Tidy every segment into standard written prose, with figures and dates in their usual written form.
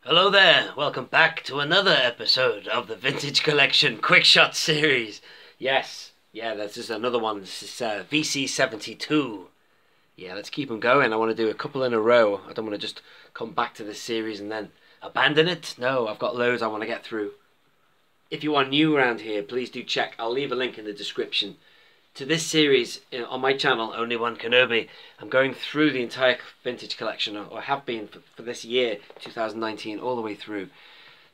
Hello there, welcome back to another episode of the Vintage Collection QUICKSHOTS series. Yes, this is another one. This is VC72. Yeah, let's keep them going. I want to do a couple in a row. I don't want to just come back to this series and then abandon it. No, I've got loads I want to get through. If you are new around here, please do check. I'll leave a link in the description to this series on my channel, Only One Kenobi. I'm going through the entire vintage collection, or have been for this year, 2019, all the way through.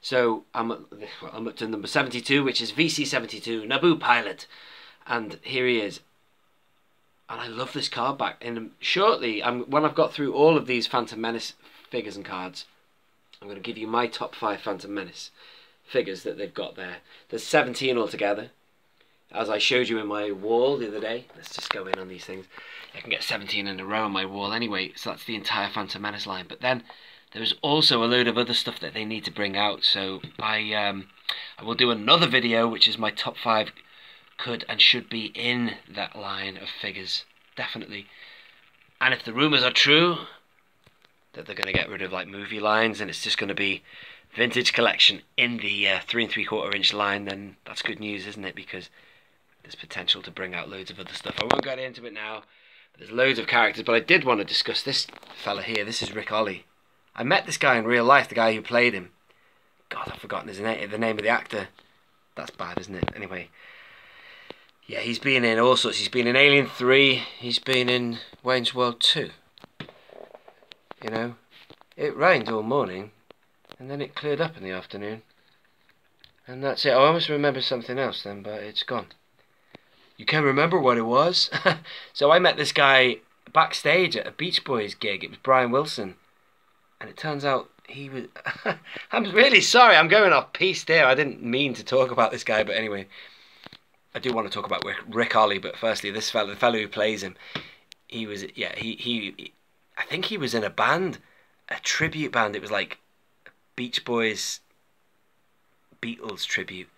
So I'm up to number 72, which is VC72 Naboo Pilot, and here he is. And I love this card back. And shortly, when I've got through all of these Phantom Menace figures and cards, I'm going to give you my top 5 Phantom Menace figures that they've got there. There's 17 altogether, as I showed you in my wall the other day. Let's just go in on these things. I can get 17 in a row on my wall anyway, so that's the entire Phantom Menace line. But then there's also a load of other stuff that they need to bring out, so I will do another video which is my top 5 could and should be in that line of figures, definitely. And if the rumours are true that they're going to get rid of like movie lines and it's just going to be vintage collection in the 3 3/4 inch line, then that's good news, isn't it? Because there's potential to bring out loads of other stuff. I won't get into it now. There's loads of characters, but I did want to discuss this fella here. This is Rick Ollie. I met this guy in real life, the guy who played him. God, I've forgotten his name, the name of the actor. That's bad, isn't it? Anyway, yeah, he's been in all sorts. He's been in Alien 3. He's been in Wayne's World 2. You know, it rained all morning, and then it cleared up in the afternoon. And that's it. I almost remember something else then, but it's gone. You can remember what it was? So I met this guy backstage at a Beach Boys gig. It was Brian Wilson. And it turns out he was... I'm really sorry, I'm going off piste there. I didn't mean to talk about this guy, but anyway. I do want to talk about Rick Ollie, but firstly, this fella, the fellow who plays him, he was... Yeah, he I think he was in a band, a tribute band. It was like Beach Boys Beatles tribute.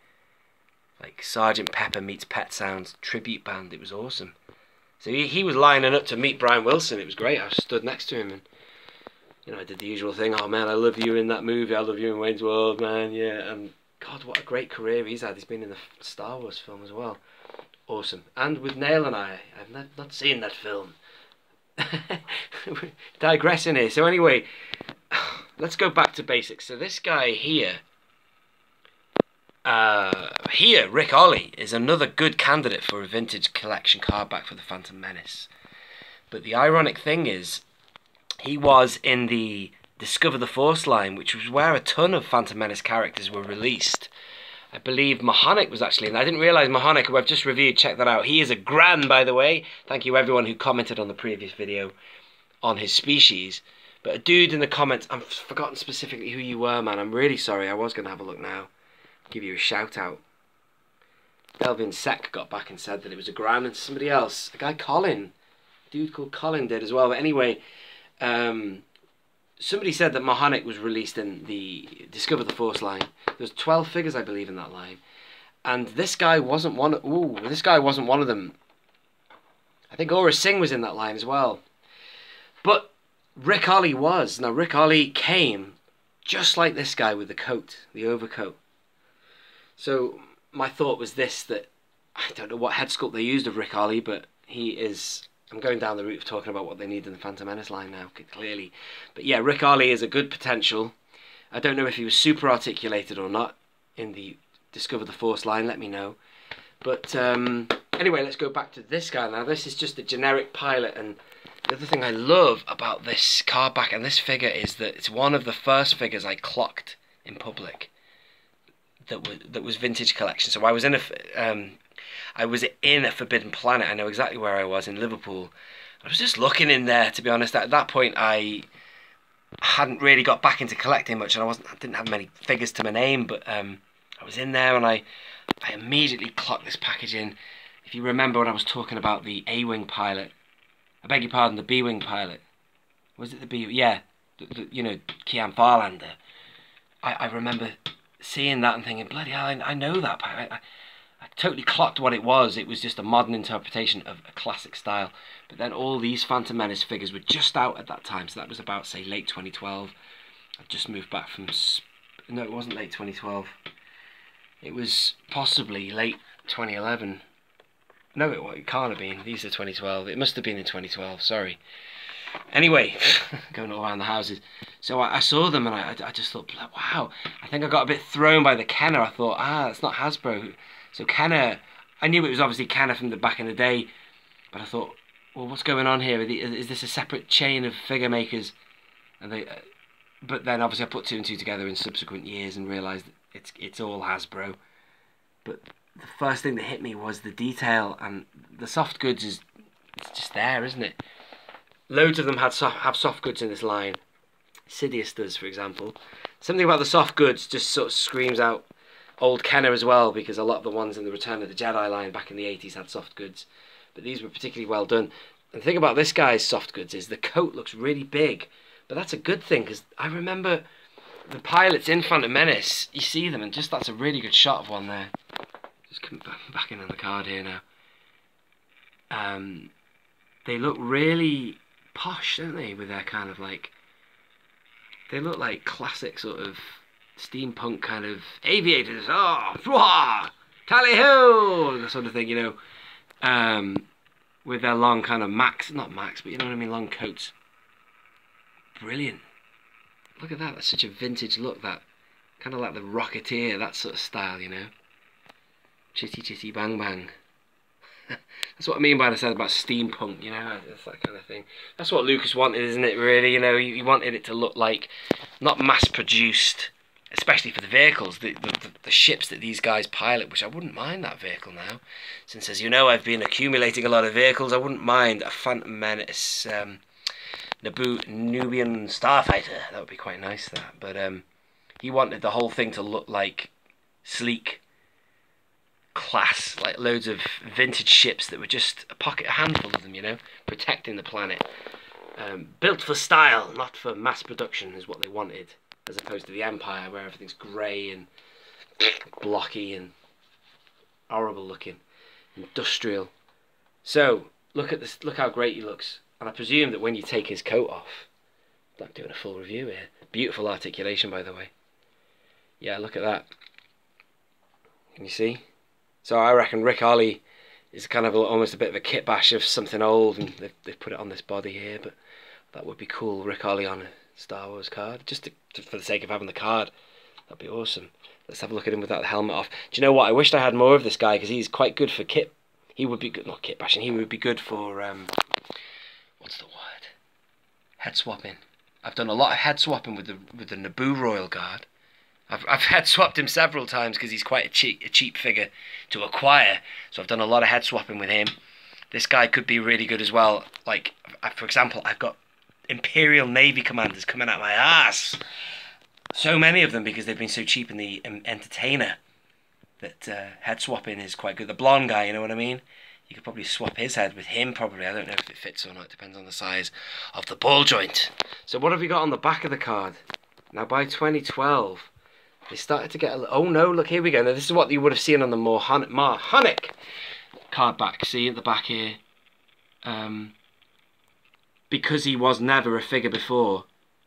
Like Sgt. Pepper meets Pet Sounds tribute band. It was awesome. So he was lining up to meet Brian Wilson. It was great. I stood next to him and, you know, I did the usual thing. Oh man, I love you in that movie. I love you in Wayne's World, man. Yeah, and God, what a great career he's had. He's been in the Star Wars film as well. Awesome. And with Nail and I've not seen that film. Digressing here. So anyway, let's go back to basics. So this guy here, Rick Ollie, is another good candidate for a vintage collection card back for the Phantom Menace. But the ironic thing is, he was in the Discover the Force line, which was where a ton of Phantom Menace characters were released. I believe Mahonic was actually in. I didn't realise Mahonic, who I've just reviewed, check that out. He is a gran, by the way. Thank you everyone who commented on the previous video on his species. But a dude in the comments, I've forgotten specifically who you were, man. I'm really sorry. I was going to have a look now. Give you a shout out. Delvin Sec got back and said that it was a gran, and somebody else, a guy Colin, a dude called Colin did as well. But anyway, somebody said that Mahonic was released in the Discover the Force line. There's 12 figures, I believe, in that line, and this guy wasn't one. This guy wasn't one of them. I think Aura Singh was in that line as well, but Rick Ollie was. Now Rick Ollie came just like this guy with the coat, the overcoat. So my thought was this, that I don't know what head sculpt they used of Rick Ollie, but he is... I'm going down the route of talking about what they need in the Phantom Menace line now, clearly. But yeah, Rick Ollie is a good potential. I don't know if he was super articulated or not in the Discover the Force line, let me know. But anyway, let's go back to this guy now. This is just a generic pilot, and the other thing I love about this card back and this figure is that it's one of the first figures I clocked in public that was vintage collection. So I was in a Forbidden Planet. I know exactly where I was, in Liverpool. I was just looking in there, to be honest. At that point, I hadn't really got back into collecting much, and I didn't have many figures to my name. But I was in there, and I immediately clocked this package in. If you remember when I was talking about the A-wing pilot, I beg your pardon, the B-wing pilot. Was it the B? Yeah, you know, Kian Farlander. I remember seeing that and thinking, bloody hell, I know that pilot. I totally clocked what it was. It was just a modern interpretation of a classic style. But then all these Phantom Menace figures were just out at that time. So that was about, say, late 2012. I've just moved back from... No, it wasn't late 2012. It was possibly late 2011. No, it can't have been. These are 2012. It must have been in 2012, sorry. Anyway, going all around the houses. So I saw them and I just thought, wow. I think I got a bit thrown by the Kenner. I thought, it's not Hasbro. So Kenner, I knew it was obviously Kenner from the back in the day. But I thought, well, what's going on here? Is this a separate chain of figure makers? And they... But then obviously I put two and two together in subsequent years and realised it's all Hasbro. But the first thing that hit me was the detail, and the soft goods it's just there, isn't it? Loads of them have soft goods in this line. Sidious does, for example. Something about the soft goods just sort of screams out old Kenner as well, because a lot of the ones in the Return of the Jedi line back in the 80s had soft goods. But these were particularly well done. And the thing about this guy's soft goods is the coat looks really big. But that's a good thing, because I remember the pilots in Phantom Menace, you see them, and just that's a really good shot of one there. Just coming back in on the card here now. They look really posh, don't they, with their kind of like... They look like classic sort of steampunk kind of aviators. Tally-ho! That sort of thing, you know. With their long kind of not max, but you know what I mean, long coats. Brilliant. Look at that. That's such a vintage look. That kind of like the Rocketeer, that sort of style, you know. Chitty chitty bang bang. That's what I mean by what I said about steampunk, you know. That's that kind of thing. That's what Lucas wanted, isn't it, really? You know, he wanted it to look like not mass produced, especially for the vehicles, the ships that these guys pilot, which I wouldn't mind that vehicle now. Since, as you know, I've been accumulating a lot of vehicles, I wouldn't mind a Phantom Menace Naboo Nubian Starfighter. That would be quite nice, that. But he wanted the whole thing to look like sleek, class, like loads of vintage ships that were just a handful of them, you know, protecting the planet. Built for style, not for mass production, is what they wanted, as opposed to the Empire, where everything's grey and blocky and horrible looking, industrial. So look at this. Look how great he looks. And I presume that when you take his coat off, I'm doing a full review here. Beautiful articulation, by the way. Yeah, look at that. Can you see? So I reckon Rick Ollie is kind of almost a bit of a kit bash of something old, and they've put it on this body here. But that would be cool, Rick Ollie on a Star Wars card, just for the sake of having the card. That'd be awesome. Let's have a look at him without the helmet off. Do you know what? I wished I had more of this guy, because he's quite good for kit. He would be good, not kit bashing. He would be good for what's the word? Head swapping. I've done a lot of head swapping with the Naboo Royal Guard. I've head swapped him several times because he's quite a cheap figure to acquire. So I've done a lot of head swapping with him. This guy could be really good as well. Like, for example, I've got Imperial Navy commanders coming out my ass. So many of them because they've been so cheap in the Entertainer that head swapping is quite good. The blonde guy, you know what I mean? You could probably swap his head with him, probably. I don't know if it fits or not. It depends on the size of the ball joint. So what have we got on the back of the card? Now, by 2012, they started to get a... Oh, no, look, here we go. Now, this is what you would have seen on the Mahonic card back. See, at the back here. Because he was never a figure before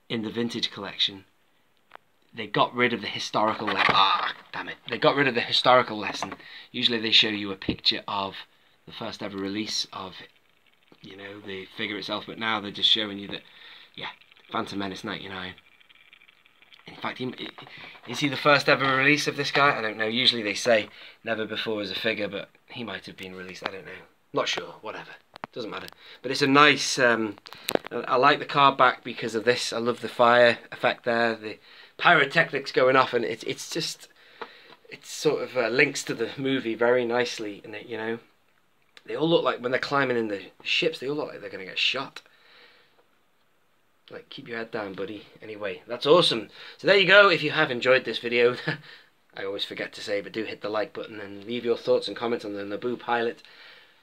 in the vintage collection, they got rid of the historical lesson. Damn it. They got rid of the historical lesson. Usually they show you a picture of the first ever release of, you know, the figure itself, but now they're just showing you that, yeah, Phantom Menace 99. In fact, is he the first ever release of this guy? I don't know. Usually they say never before as a figure, but he might have been released. I don't know. Not sure. Whatever. Doesn't matter. But it's a nice... I like the card back because of this. I love the fire effect there. The pyrotechnics going off, and it's just... It sort of links to the movie very nicely, and you know... They all look like, when they're climbing in the ships, they all look like they're going to get shot. Like, keep your head down, buddy. Anyway, that's awesome. So there you go. If you have enjoyed this video, I always forget to say, but do hit the like button and leave your thoughts and comments on the Naboo Pilot.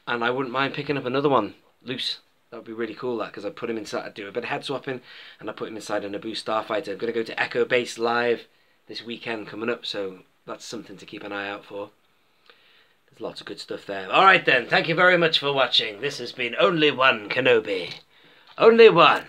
And I wouldn't mind picking up another one loose. That would be really cool, that, because I'd put him inside, I'd do a bit of head swapping, and I'd put him inside a Naboo Starfighter. I'm going to go to Echo Base live this weekend coming up, so that's something to keep an eye out for. There's lots of good stuff there. Alright then, thank you very much for watching. This has been Only One Kenobi. Only one.